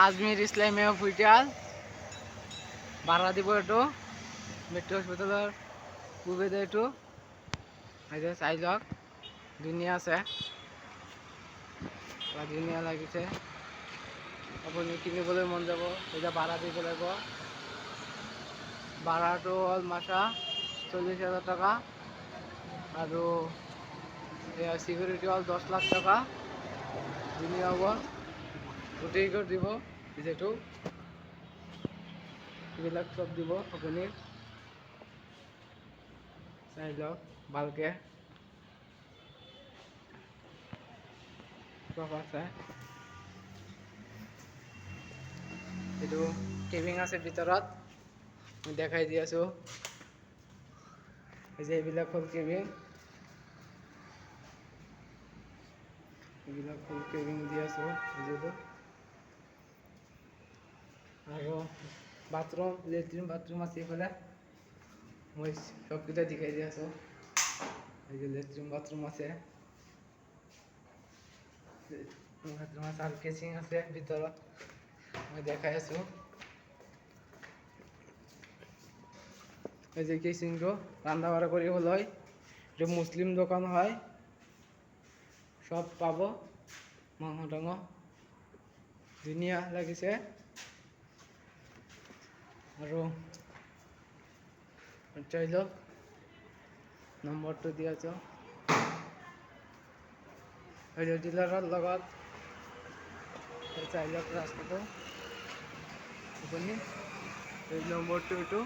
আজমির ইসলামী hospital ভাড়া দিব একটু মেট্রো হসপিটালের পূর্বে দিয়ে একটু চাই যাওক ধুনীয়া আছে ধুনীয়া লাগিছে আপুনি কিনিবলৈ মন যাব এতিয়া ভাড়া দিব লাগিব ভাড়াটো হ'ল মাছা 40,000 টকা আৰু এয়া সিকিউৰিটি হ'ল 10 লাখ টকা ধুনীয়া হ'ব গোটেই ঘৰ দিব যিহেতু এইবিলাক চব দিব আপুনি চাই লওক ভালকে চব আছে এইটো কেবিন আছে ভিতৰত মই দেখাই দি আছো এই যে এইবিলাক হ'ল কেবিন এইবিলাক ফুল কেবিন দি আছো যিহেতু আৰু বাথৰুম লেট্ৰিন বাথৰুম আছে এইফালে মই সবকেইটা দেখাই দি আছো এই যে লেট্ৰিন বাথৰুম আছে বাথৰুম আছে আৰু কেচিং আছে ভিতৰত মই দেখাই আছো এই যে কেচিংটো ৰান্না বাড়া কৰিবলৈ এইটো মুছলিম দোকান হয় সব পাব মাংস টাংস ধুনীয়া লাগিছে আৰু চাই লওক নম্বৰটো দি আছো এই যে ডিলাৰৰ লগত চাই লওক ৰাস্তাটো আপুনি এই নম্বৰটো এইটো